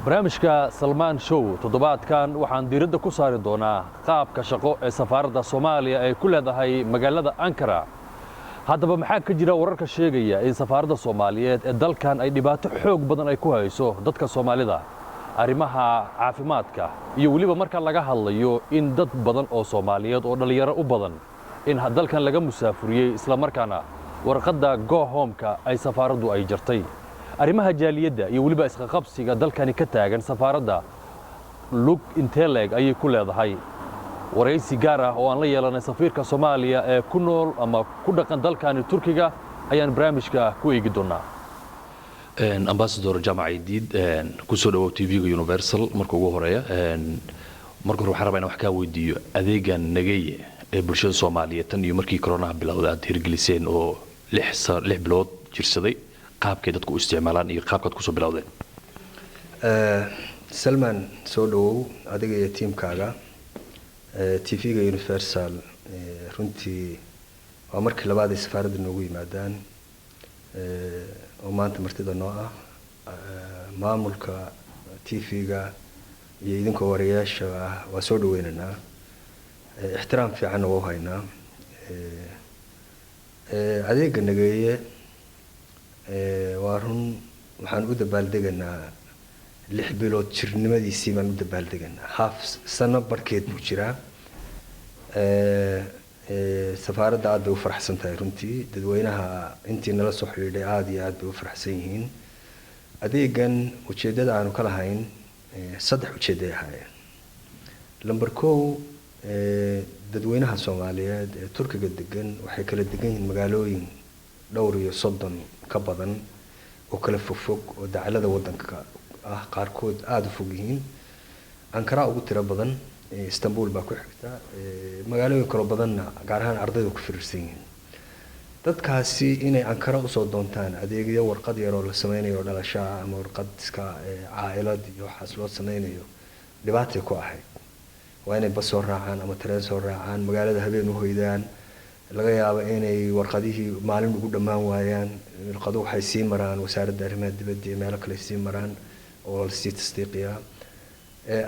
barnaamijka Salmaan Show toddobaadkan waxaan diiradda ku saari doonaa qaabka shaqo ee safaaradda Soomaaliya ay ku leedahay magaalada Ankara. haddaba maxaa ka jira wararka sheegaya in safaaradda Soomaaliyeed ee dalkan ay dhibaato xoog badan ay ku hayso dadka Soomaalida arrimaha caafimaadka iyo waliba marka laga hadlayo in dad badan oo Soomaaliyeed oo dhalinyaro u badan in dalkan laga musaafuriyay isla markaana warqadda go home-ka ay safaaraddu ay jartay arrimaha jaaliyadda iyo waliba isqa qabsiga dalkani ka taagan safaaradda lug inteleg ayay ku leedahay waraysi gaar ah oo aan la yeelanay safiirka Soomaaliya ee ku nool ama ku dhaqan dalkani Turkiga ayaan barnaamijka ku eegi doonaa ambassador Jamac Diid ku soo dhawow TV-ga Universal markuu ugu horeeya markuu waxaan rabaa inaan wax ka weydiiyo adeegan nagay ee bulshada Soomaaliyeed tan iyo markii corona bilowday aad hirgeliseen oo 6 bilood jirsaday qaabkay dadku u isticmaalaan iyo qaabkaad ku soo bilowdeen Salman soo dhawow adiga iyo teamkaaga TV-ga Universal runtii waa markii labaad ay safaaradda noogu yimaadaan oo maanta martida noo ah maamulka TV-ga iyo idinkoo wariyaasha ah waa soo dhaweynaynaa ixtiraam fiican oo haynaa adeega nageeye waa run waxaan u dabaaldeganaa 6 bilood jirnimadiisii baan u dabaaldeganaa half sano barkeed buu jiraa safaaradda aad bay u faraxsan tahay runtii dadweynaha intii nala soo xidhiidhay aad iyo aad bay u faraxsan yihiin adeegan ujeedada aanu ka lahayn 3 ujeedo ay ahaayeen number 1 dadweynaha Soomaaliyeed ee Turkiga degan waxay kala degan yihiin magaalooyin dhowr iyo 30 ka badan oo kala fog oo dacalada wadanka ah qaarkood aad u fog yihiin Ankara ugu tiro badan Istanbul baa ku xigta magaalooyin kale badanna gaar ahaan ardaydu ku fiirsan yihiin dadkaasi inay Ankara u soo doontaan adeegyo warqad yar oo la sameeyo dhalashaa ama warqad iska caa'ilad iyo waxaas loo sameeyo dhibaato ku ahayd waa inay bas soo raacaan ama tareen soo raacaan magaalada habeen u hoydaan laga yaabo inay warqadihii maalin ugu dhamaan waayaan warqadu waxay sii maraan wasaaradda arrimaha dibadda iyo meelo kale sii maraan oo la sii tasdiiqiyaa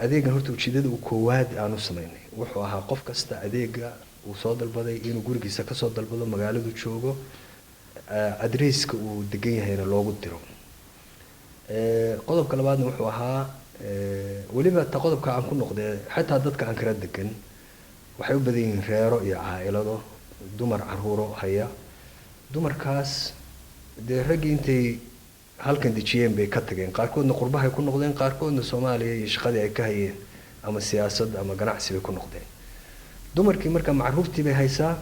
adeegan horta ujeedada uu koowaad aanu sameynay wuxuu ahaa qof kasta adeega uu soo dalbaday inuu gurigiisa ka soo dalbado magaaladu joogo adreeska uu degan yahayna loogu diro qodobka labaadna wuxuu ahaa waliba ta qodobka aan ku noqday xataa dadka Ankara degan waxay u badan yihiin reero iyo caa'ilado dumar caruuro haya dumarkaas de ragii intay halkan dejiyeen bay ka tageen qaarkoodna qurbaha ku noqdeen qaarkoodna Soomaaliya iyo shaqadii ay ka hayeen ama siyaasad ama ganacsi bay ku noqdeen dumarkii marka macruuftii bay haysaa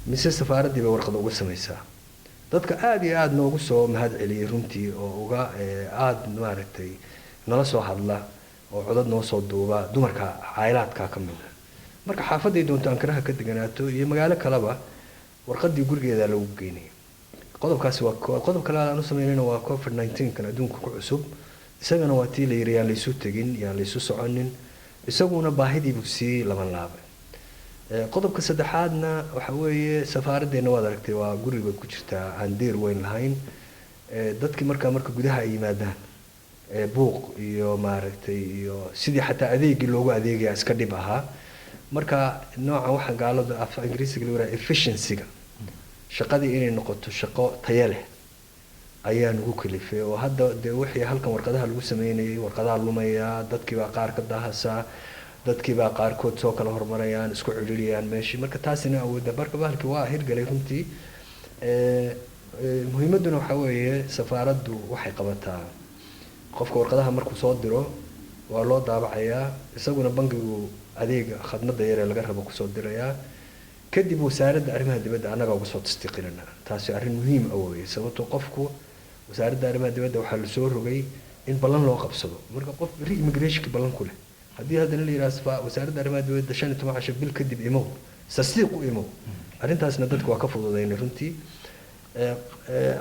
mise safaaradii bay warqad uga sameeysaa dadka aad iyo aad noogu soo mahad celiyay runtii oo uga aad maaragtay nala soo hadla oo codad noo soo duuba dumarka caa'ilaadka ka mid ah marka xaafaday doonto Ankara ka deganaato iyo magaalo kaleba warqadii gurigeeda lagu geeyay qodobkaasi waa qodob kale aan u sameynayna waa COVID-19 kan adduunka ku cusub isagana waa tii la yiriyaan la isu tagin yaa la isu soconin isaguna baahidii buu sii laban laabay qodobka saddexaadna waxa weeye safaaraddeena waad aragtay waa guriga ku jirta aan deer weyn lahayn dadkii marka gudaha ay yimaadaan buuq iyo maaragtay iyo sidii xataa adeegii loogu adeegaya iska dhib ahaa marka nooca waxa gaalada af Ingiriisiga la yiraahdo efficiency-ga shaqadii inay noqoto shaqo tayo leh ayaan ugu kalifay oo hadda de wixii halkan warqadaha lagu sameeyay warqadaha lumaya dadkii baa qaar ka dahasa dadkii baa qaar kood soo kala hormarayaan isku xiriiriyaan meeshii marka taasina awoodda barka bahalkii waa hirgalay runtii muhiimaduna waxa weeye safaaraddu waxay qabataa qofka warqadaha markuu soo diro waa loo daabacayaa isaguna bangigu adeega khadmada yar ee laga rabo ku soo dirayaa kadib wasaaradda arrimaha dibadda anaga uga soo tasdiiqinayna taasi arrin muhiim ah weeye sababtoo qofku wasaaradda arrimaha dibadda waxa la soo rogay in balan loo qabsado marka qof immigration balan ku leh hadii hadana la yiraahdo wasaaradda arrimaha dibadda 15 bil kadib imo tasdiiq u imo arrintaasna dadku waa ka fududeeyeen runtii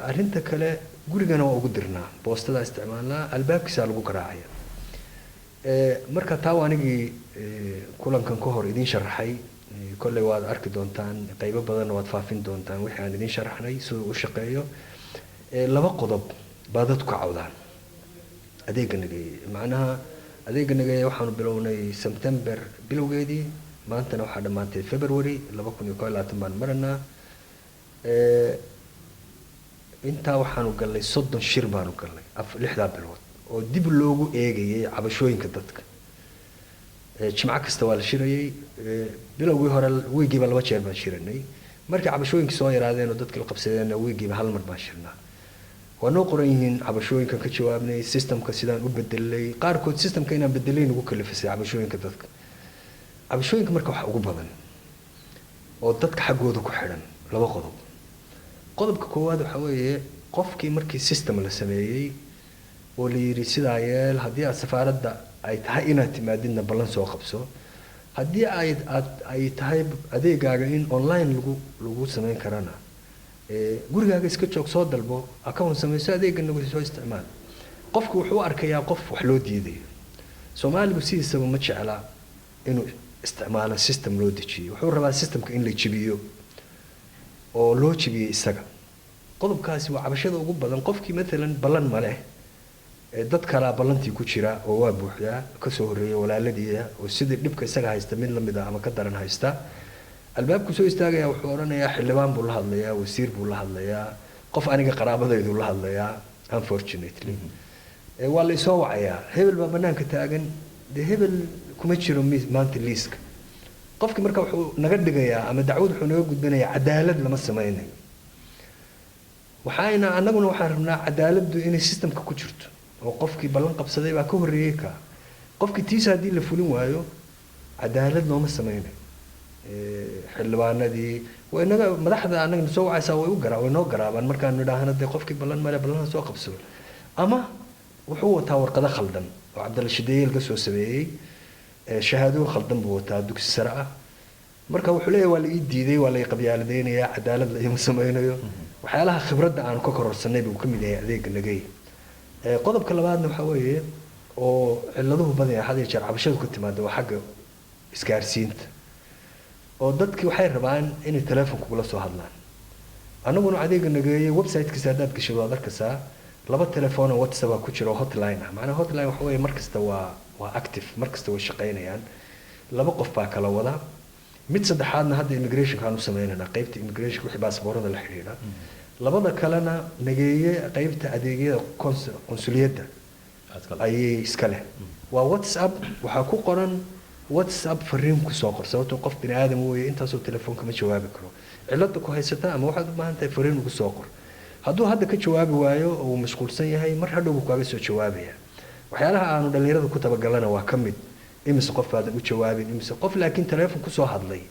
arrinta kale gurigana waa ugu dirnaa boostada isticmaalnaa albaabkiisa lagu garaacaya marka taa anigii kulankan ka hor idin sharaxay kolley waad arki doontaan qaybo badan waad faafin doontaan wixii aan idin sharaxnay soo u shaqeeyo laba qodob baa dadku ka cawdaan adeega nageeye macnaha adeega nageeye waxaanu bilownay September bilowgeedii maantana waxaa dhammaatay February 2021 baan maranaa intaa waxaanu galnay 30 shir baanu galnay 6 bilood oo dib loogu eegayay cabashooyinka dadka jimco kasta waa la shirayay bilowgii hore weegiiba 2 jeer baan shiranay markii cabashooyinka soo yaraadeen oo dadka la qabsadeen weegiiba hal mar baan shirnaa waanoo qoran yihiin cabashooyinka ka jawaabnay systemka sidaan u bedelay qaarkood systemka inaan bedelay ugu kalifisay cabashooyinka dadka cabashooyinka marka waxa ugu badan oo dadka xaggooda ku xidhan 2 qodob qodobka koowaad waxa weeye qofkii markii system la sameeyay oo la yiri sidaa yeel haddii aad safaaradda ay tahay inaad timaadidna ballan soo qabso haddii ay tahay adeegaaga in online lagu sameyn karana gurigaaga iska joog soo dalbo account samayso adeegana lagu soo isticmaal qofku wuxuu arkayaa qof wax loo diiday Soomaaligu sidiisaba ma jecla inuu isticmaalo system loo dejiyo wuxuu rabaa systemka in la jibiyo oo loo jibiyo isaga qodobkaasi waa cabashada ugu badan qofkii midna ballan ma leh dad kala ballantii ku jira oo waa buuxdaa ka soo horeeyay walaaladii oo sidii dhibka isaga haysta mid la mid ah ama ka daran haysta albaabku soo istaagaya wuxuu oranayaa xildhibaan buu la hadlayaa wasiir buu la hadlayaa qof aniga qaraabadaydu la hadlayaa unfortunately waa la soo wacayaa hebel baa banaanka taagan de hebel kuma jiro maanta liiska qofkii marka wuxuu naga dhigayaa ama dacwad wuxuu naga gudbinayaa cadaalad lama sameeyay waxayna anaguna waxaan rabnaa cadaaladdu inay systemka ku jirto oo qofkii ballan qabsaday baa ka horeeyay ka qofkii tiisa hadii la fulin waayo cadaalad looma sameeyay xildhibaanadii waynaga madaxda anaga soo wacaysa way noo garaabaan markaan nidhaahno de qofkii ballan male ballan soo qabsado ama wuxuu wataa warqado khaldan oo Cabdalla Shideeyel ka soo sameeyay shahaado khaldan buu wataa dugsi sare ah marka wuxuu leeyahay waa la ii diiday waa la ii qabyaaladeynayaa cadaalad la ima sameeynayo waxyaalaha khibradda aan ka kororsanay buu ka mid yahay adeega nagay qodobka labaadna waxa weeye oo ciladuhu badan yahay hadii jeer cabashadu ku timaado waa xagga isgaarsiinta oo dadkii waxay rabaan inay telefoonka kula soo hadlaan anaguna adeega nagay website-kiisa hadaad gasho waad arkaysaa 2 telefoon oo WhatsApp ku jira hotline ah macnaha hotline waxa weeye markasta waa active markasta way shaqeynayaan 2 qof baa kala wada mid saddexaadna hadda immigration kaanu sameeynaa qaybta immigration wixii baasaboorada la xiriira labada kalena nageeye qaybta adeegyada consuliyadda ayay iska leh waa WhatsApp waxa ku qoran WhatsApp fariin ku soo qor sababtoo qof bini aadam weeye intaas oo telefoonka ma jawaabi karo cilada ku haysata ama waxaad u baahan tahay fariin ugu soo qor hadduu hadda ka jawaabi waayo oo mashquulsan yahay mar hadhow uu kaaga soo jawaabaya waxyaalaha aanu dhalinyarada ku tabagalana waa ka mid imise qof baadan u jawaabin imise qof laakiin telefoon ku soo hadlay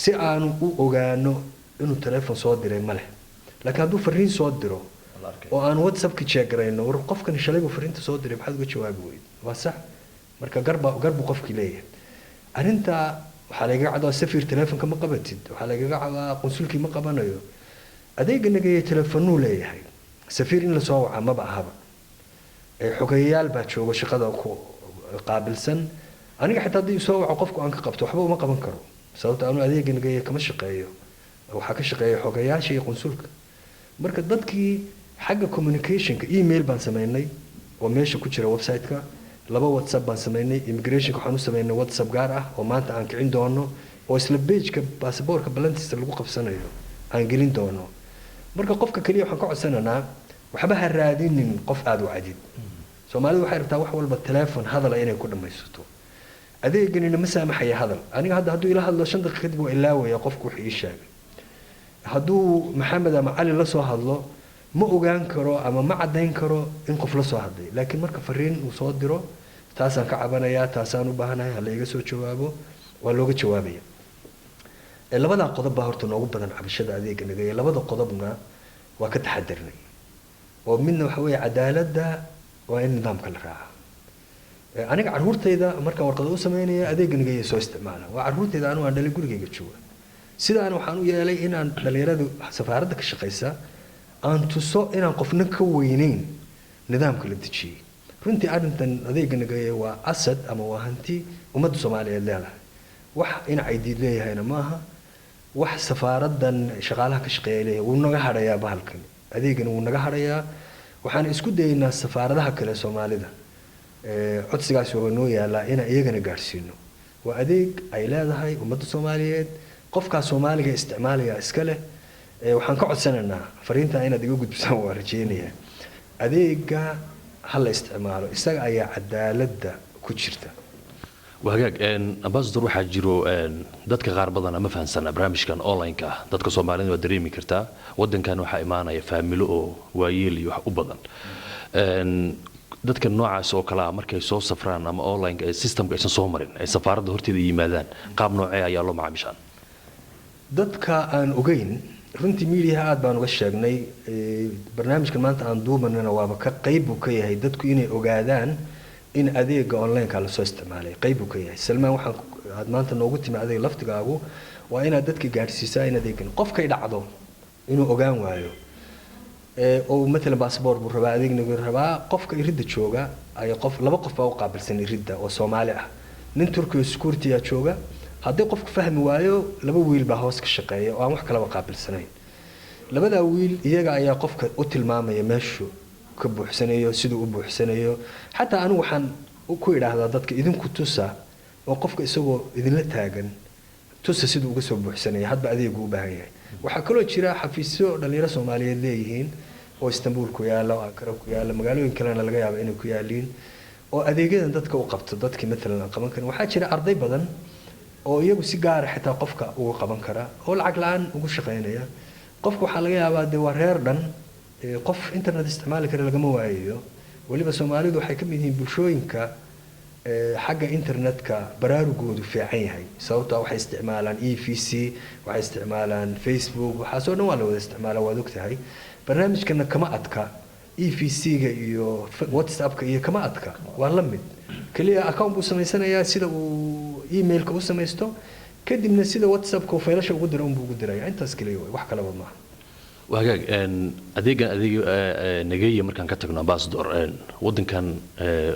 si aanu u ogaano inuu telefoon soo diray ma leh laakiin hadduu fariin soo diro oo aan WhatsApp ka jeegarayno war qofkan shalay buu fariinta soo diray maxaad uga jawaabi weyd waa sax marka garbu qofkii leeyahay arinta waxa laga cado safir telefoonka ma qabatid waxa laga cado qonsulkii ma qabanayo adeega nagay telefoonu leeyahay safir in la soo waca ma baahaba xogeyaal baa jooga shaqada ku qaabilsan aniga xitaa hadii soo waco qofku aan ka qabto waxba uma qaban karo sababtoo aanu adeega nagay kama shaqeeyo waxa ka shaqeeya xogeyaasha iyo qonsulka marka dadkii xagga communicationka email baan sameeynay oo meesha ku jira website-ka 2 WhatsApp baan sameeynay immigration waxaan u sameeynay WhatsApp gaar ah oo maanta aan kicin doono oo isla page-ka passport-ka balantiisa lagu qabsanayo aan gelin doono marka qofka kaliya waxaan ka codsananaa waxba ha raadinin qof aad u cadid Soomaalidu waxay rabtaa wax walba telefoon hadal inay ku dhamaysato adeeganina ma saamaxaya hadal aniga hadduu ila hadlo 5 daqiiqo kadib waa ilaawaya qofku wax ii sheegay hadduu Maxamed ama Cali la soo hadlo ma ogaan karo ama ma cadeyn karo in qof la soo hadlay laakiin marka fariin uu soo diro taasaan ka cabanayaa taasaan u baahanahay hal iga soo jawaabo waa looga jawaabaya labada qodob baa horta noogu badan cabashada adeega nagay labada qodobna waa ka taxadirnay oo midna waxa weeye cadaaladda waa in nidaamka la raaco aniga caruurtayda marka warqad u sameeynaya adeega nagay soo isticmaala waa caruurtayda anu aan dhalay gurigayga jooga sidaan waxaan u yeelay inaan dhalinyaradu safaaradda ka shaqeysa aan tuso inaan qofna ka weyneyn nidaamka la dejiyay runtii arintan adeega nagay waa asad ama waa hanti ummadda Soomaaliyeed leedahay wax in ay diid leeyahayna maaha wax safaaradan shaqaalaha ka shaqeeya wuu naga harayaa bahalkan adeegana wuu naga harayaa waxaan isku dayaynaa safaaradaha kale Soomaalida codsigaas oo noo yaala in iyagana gaarsiino waa adeeg ay leedahay ummadda Soomaaliyeed qofka Soomaaliga isticmaalaya iska leh waxaan ka codsanaynaa fariinta inaad iga gudbisaan waa rajeynayaa adeega hal isticmaalo isaga ayaa cadaaladda ku jirta wagaag ambassador waxaa jiro dadka qaar badan ama fahansana barnaamijkan online-ka dadka Soomaalida waa dareemi kartaa wadankan waxa imaanaya faamilo oo waayeel iyo wax u badan dadka noocaas oo kala markay soo safraan ama online ee systemka aysan soo marin ay safaaradda horteeda yimaadaan qaab noocee ayaa loo macaamishaan dadka aan ogeyn runtii media aad baan uga sheegnay barnaamijkan maanta aan duubanana waaba ka qayb uu ka yahay dadku inay ogaadaan in adeega online-ka la soo isticmaalay qayb uu ka yahay Salmaan waxaan aad maanta noogu timi adeeg laftigaagu waa inaad dadka gaarsiisaa in adeegan qofkay dhacdo inuu ogaan waayo oo مثلا باسبور buu rabaa adeegnigu rabaa qofka iridda jooga ay laba qof baa u qaabilsan iridda oo Soomaali ah nin Turkiyo security ah jooga haddii qofku fahmi waayo laba wiil baa hoos ka shaqeeya oo aan wax kala qaabilsanayn labada wiil iyaga ayaa qofka u tilmaamaya meeshu ka buuxsanayo sidoo u buuxsanayo xataa anigu waxaan ku idhaahdaa dadka idinku tusa oo qofka isagoo idinla taagan tusa sidoo uga soo buuxsanaya hadba adeegu u baahan yahay waxa kaloo jira xafiisyo dhalinyaro Soomaaliyeed leeyihiin oo Istanbul ku yaala oo Ankara ku yaala magaalooyin kalena laga yaabo inay ku yaaliin oo adeegyadan dadka u qabto dadkii midna qaban kara waxa jira arday badan oo iyagu si gaar ah xitaa qofka ugu qaban kara oo lacag la'aan ugu shaqeynaya qofka waxa laga yaabaa de waa reer dhan qof internet isticmaali kara lagama waayo waliba Soomaalidu waxay ka mid yihiin bulshooyinka xagga internetka baraarugoodu fiican yahay sababtoo waxay isticmaalaan EVC waxay isticmaalaan Facebook waxa soo dhan waa la wada isticmaalaa waad ogtahay barnaamijkana kama adka EVC-ga iyo WhatsApp-ka iyo kama adka waa la mid kaliya account buu sameysanayaa sida uu email-ka u sameysto kadibna sida WhatsApp-ka uu faylasha ugu diro ugu diraya intaas kaliya wax kale ma wagaag adeegan nageeya markaan ka tagno ambassador wadankan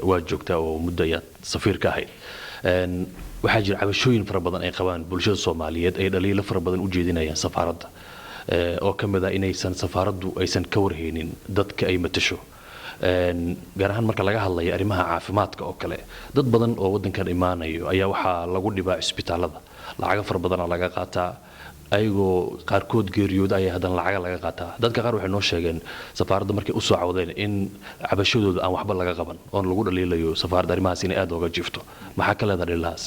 waa joogtaa oo muddo ayaa safiir ka ahayd waxaa jira cabashooyin fara badan ay qabaan bulshada Soomaaliyeed ay dhaliilo fara badan u jeedinayaan safaaradda oo kamid ah inaysan safaaraddu aysan ka warheynin dadka ay matasho gaar ahaan marka laga hadlayo arrimaha caafimaadka oo kale dad badan oo wadankan imaanayo ayaa waxaa lagu dhibaa isbitaalada lacag fara badan laga qaataa ayagoo qaarkood geeriyooda ayaa hadan lacag laga qaataa dadka qaar waxay noo sheegeen safaaradda markay u soo cawdeen in cabashadooda aan waxba laga qaban oo lagu dhaliilayo safaaradda arrimahaas inay aad uga jiifto maxaa kale dhaliilahaas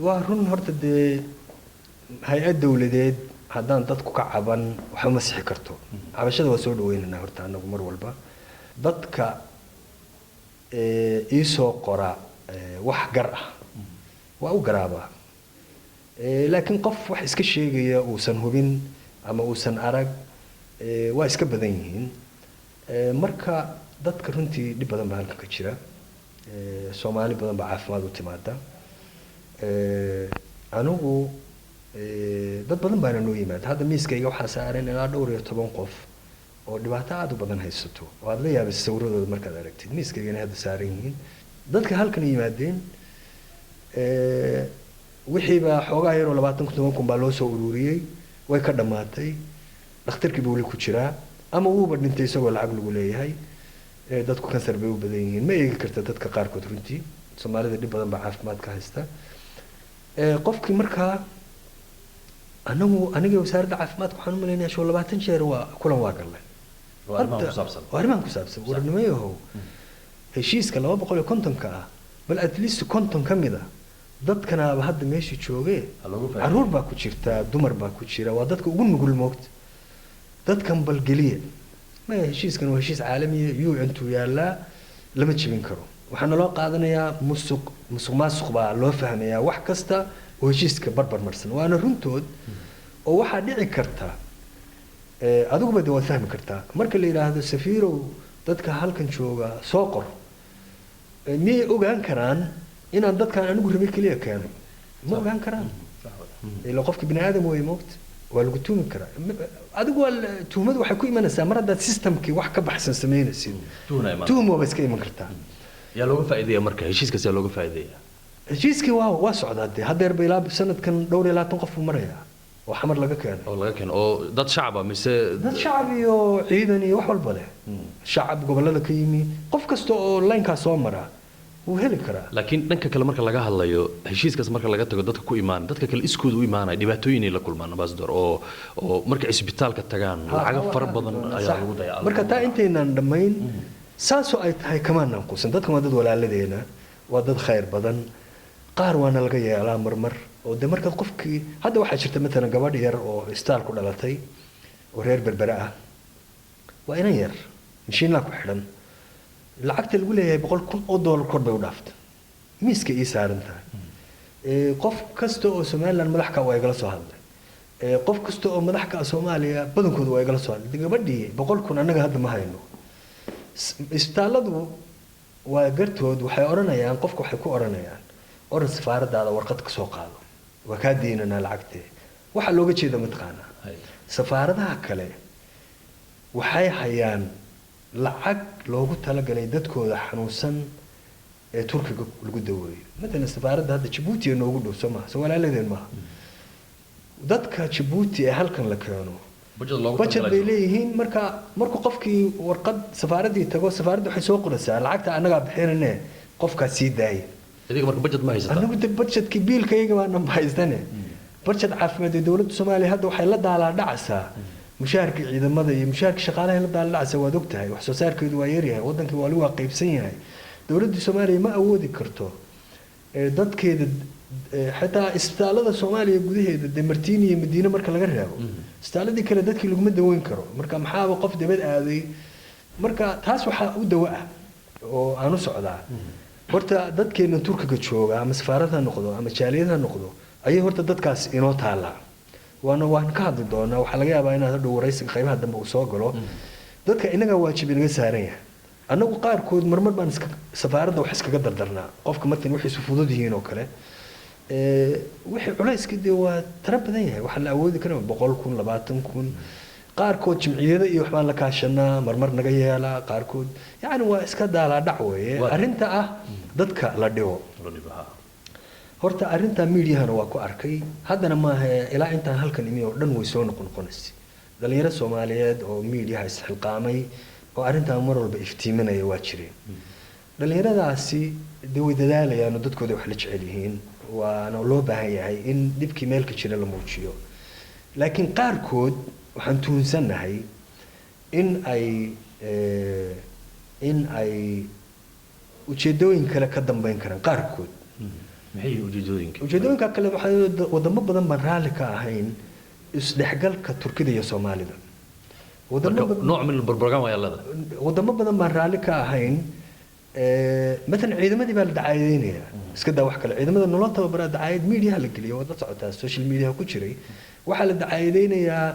waa run horta de hay'ad dawladeed haddaan dadku ka caban waxa ma sixi karto cabashada waa soo dhaweynaa horta anagu mar walba dadka soo qora wax gar ah waa u garaaba laakiin qof wax iska sheegaya uusan hubin ama uusan arag waa iska badan yihiin marka dadka runtii dib badan baa halka ka jira Soomaali badan baa caafimaad u timaada anigu dad badan baa noo yimaada hadda miiskayga waxa saaran ilaa dhowr iyo 10 qof oo dhibaato aad u badan haysato oo aad la yaabay sawirradooda markaad aragtid miiskayga hadda saaran yihiin dadka halkan yimaadeen wixii baa xoogaa yar oo 20 kun baa loo soo ururiyay way ka dhamaatay dhakhtarkii buu ku jiraa ama uu dhintay isagoo lacag lagu leeyahay dadku kansar bay u badan yihiin ma eegi karta dadka qaarkood runtii Soomaalida dib badan baa caafimaad ka haysta qofkii markaa aniga wasaaradda caafimaadka waxaan u maleynayaa soo 20 jeer waa kulan waa galay arrimahan ku saabsan warnimayahow heshiiska 250 ka ah bal at least 50 ka mid ah dadkana hadda meeshii joogay caruur baa ku jirta dumar baa ku jira waa dadka ugu nugul moogta dadkan balgeliya ma heshiiskan waa heshiis caalami ah UN tu yaala lama jibin karo waxaan loo qaadanayaa musuq baa loo fahmayaa wax kasta oo heshiiska barbar marsan waana runtood oo waxa dhici karta adigu bad waa fahmi kartaa marka la yiraahdo safiirow dadka halkan jooga soo qor miyay ogaan karaan inaan dadkan anigu rabay kaliya keeno ma ogaan karaan ila qofka bini aadam way moogta waa lagu tuumi karaa adigu waa tuumadu waxay ku imanaysaa mar hadda systemkii wax ka baxsan sameynaysid tuumo waa iska iman kartaa yaa looga faa'iideeyaa marka heshiiskaas yaa looga faa'iideeyaa heshiiskii waa socdaa hadeer bay ilaa sanadkan dhowr iyo 20 qof u maraya oo xamar laga keenay oo laga keeno oo dad shacaba mise dad shacab iyo ciidan iyo wax walba leh shacab gobolada ka yimi qof kasta oo laynkaas soo mara wuu heli karaa laakiin dhanka kale marka laga hadlayo heshiiskaas marka laga tago dadka ku imaan dadka kale iskooda u imaanay dhibaatooyin ay la kulmaan ambassador oo marka isbitaalka tagaan lacaga fara badan ayaa lagu dayaa marka taa intaynan dhammayn saasoo ay tahay kamaanaan quusan dadkan waa dad walaaladeena waa dad khayr badan qaar waana laga yeelaa marmar oo de markaad qofkii hadda waxaa jirta matalan gabadh yar oo istaal ku dhalatay oo reer berbere ah waa inan yar mashiinlaa ku xidhan lacagta lagu leeyahay $100,000 kor bay u dhaaftay miiska ii saaran tahay qof kasta oo somaliland madax ka waa igala soo hadlay qof kasta oo madax ka soomaaliya badankooda waa igala soo hadlay gabadhii 100,000 annaga hadda ma hayno isbitaalladu waa gartood waxay odhanayaan qofka waxay ku odhanayaan oran safaaradaada warqad ka soo qaado waa kaa diinanaa lacagtee waxaa looga jeeda mataqaanaa safaaradaha kale waxay hayaan lacag loogu talagalay dadkooda xanuunsan ee turkiga lagu daweeyo matalan safaaradda hadda Djibouti noogu dhow soo maaha soo walaaladeen maaha dadka Djibouti ee halkan la keeno budget bay leeyihiin markuu qofkii warqad safaaradii tago safaaraddu waxay soo qoraysaa lacagta annaga bixinayne qofkaas sii daayay adiga marka budget ma haysataa anagu budgetkii biilkayga baan haystane budget caafimaad ee dawladda Soomaaliya hadda waxay la daalaa dhacaysaa mushaharka ciidamada iyo mushaharka shaqaalaha la daalaa dhacaysaa waad ogtahay wax soo saarkeedu waa yar yahay wadankii waa lagu qaybsan yahay dawladda Soomaaliya ma awoodi karto dadkeeda xataa isbitaalada Soomaaliya gudaheeda Demartini iyo Madiina marka laga reebo isbitaaladii kale dadkii laguma daweyn karo marka maxaa qof dibad aaday marka taas waxa u dawa ah oo aanu socdaa horta dadkeena Turkiga jooga ama safaaradaha noqdo ama jaaliyadaha noqdo ayay horta dadkaas inoo taala waan ka hadli doonaa waxa laga yaabaa inaad hadhow waraysiga qaybaha dambe uu soo galo dadka inaga waajib inaga saaran yahay annagu qaarkood marmar baan safaaradda wax iskaga dardarnaa qofka markan wixii su fudud yihiin oo kale wixii culayska dee waa tara badan yahay waxa la awoodi karaa 100,000 20,000 qaarkood jimciyada iyo waxbaan la kaashanaa marmar naga yeelaa qaarkood yani waa iska daalaa dhac weeye arrinta ah dadka la dhigo horta arrinta miidiyahana waa ku arkay haddana maaha ilaa intaan halkan imi oo dhan way soo noqonaysay dhalinyaro Soomaaliyeed oo miidiyaha isxilqaamay oo arrintan mar walba iftiiminaya waa jireen dhalinyaradaasi way dadaalayaan oo dadkooda wax la jecel yihiin waana loo baahan yahay in dhibkii meelka jira la muujiyo laakiin qaarkood waxaan tuunsanahay in ay ujeedooyin kale ka dambeyn karaan qaarkood maxay ujeedooyinka kale waxaa wadamo badan baan raalli ka ahayn isdhexgalka Turkida iyo Soomaalida nooc min barbarnaamij ayalada wadamo badan baan raalli ka ahayn مثلا ciidamadii baa la dacaadeynaya iska daa wax kale ciidamada nolol tababar dacaayad media la geliyo wada socotaa social media ku jiray waxa la dacaayadeynayaa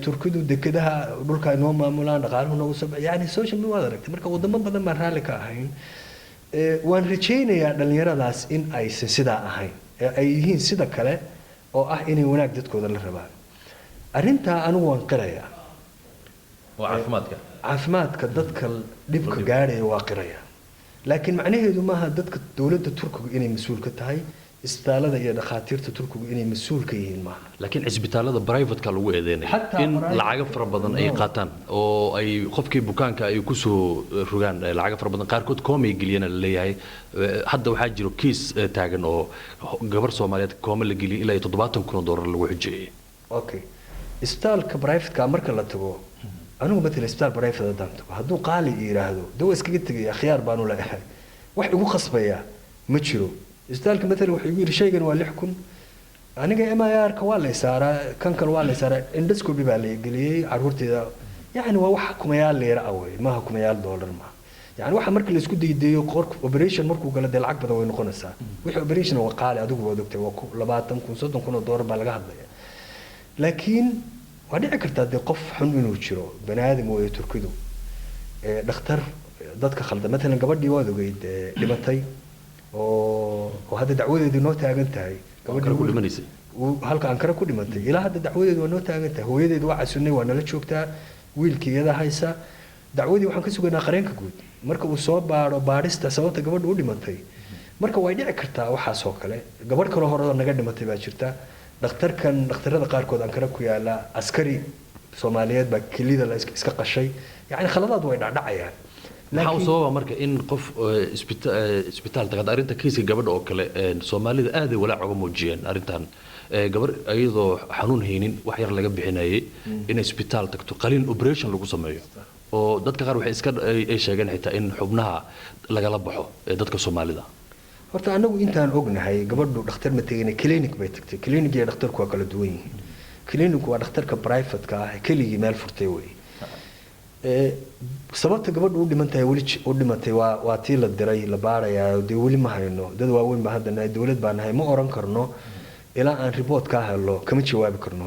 turkidu dekedaha dhulka inoo maamulaan dhaqaaluhu nagu soo yani social media wada aragtay marka wadamo badan baan raalli ka ahayn waan rajaynayaa dhalinyaradaas in ay sidaa ahayn ay yihiin sida kale oo ah inay wanaag dadkooda la rabaan arinta anigu waan qirayaa caafimaadka dadka dhibka gaaraya waa qiraya laakiin macnaheedu maaha dadka dawladda Turkiga inay mas'uul ka tahay isbitaalada iyo dhakhaatiirta Turkiga inay mas'uul ka yihiin maaha laakiin isbitaalada private ka lagu eedeynay in lacag fara badan ay qaataan oo ay qofkii bukaanka ay ku soo rogaan lacag fara badan qaarkood koomay geliyana leeyahay hadda waxa jiro kiis taagan oo gabar Soomaaliyeed kooma la geliyay ilaa $70,000 lagu xijiyay okay isbitaalka private ka marka la tago anigu مثلا isbitaal private danto haduu qaali yiraahdo daw iskaga tagay khiyaar baan u leeyahay wax igu qasbaya ma jiro isbitaalka مثلا wuxuu yiri shaygan waa 6,000 aniga MIR ka waa la saaraa kan kale waa la saaraa endoscopy baa la geliyay caruurteeda yani waa wax kumayaal leer away ma ha kumayaal dollar ma yani waxa markii la isku diidayo qork operation markuu gala lacag badan way noqonaysaa wixii operation waa qaali adigu waa ogtay waa $20,000 $30,000 baa laga hadlaya laakiin wadhici kartaa de qof xun inuu jiro banaadam oo Turkidu dhakhtar dadka khaldan مثلا gabadhii waad ogeyd dhimatay oo hadda dacwadeedu noo taagan tahay gabadhii ku dhimanaysay halka Ankara ku dhimatay ilaa hadda dacwadeedu waa noo taagan tahay hooyadeedu waa casuunay waa nala joogtaa wiilkeeda haysa dacwadii waxaan ka sugaynaa qareenka guud marka uu soo baaro baarista sababta gabadhu u dhimatay marka way dhici kartaa waxa soo kale gabadh kale hore naga dhimatay baa jirta dhakhtarada qaarkood Ankara ku yaala askari Soomaaliyeed baa kelida la iska qashay yani khaladaad way dhacayaan maxaa sababa marka in qof isbitaal tagad arinta kiiska gabadha oo kale Soomaalida aad ay walaac uga muujiyeen arintan gabar ayadoo xanuun haynin wax yar laga bixinayay in isbitaal tagto qalin operation lagu sameeyo oo dadka qaar waxay iska ay sheegeen xitaa in xubnaha lagala baxo dadka Soomaalida horta anagu intaan ognahay gabadhu dhakhtar ma tagin clinic bay tagtay clinic iyo dhakhtarku waa kala duwan yihiin clinic waa dhakhtarka private ka ah keligii meel furtay way sababta gabadhu u dhimantahay wali u dhimatay waa tii la diray la baarayaa wali ma hayno dad waaweyn ba hadda dawlad baan nahay ma oran karno ilaa aan report ka helo kama jawaabi karno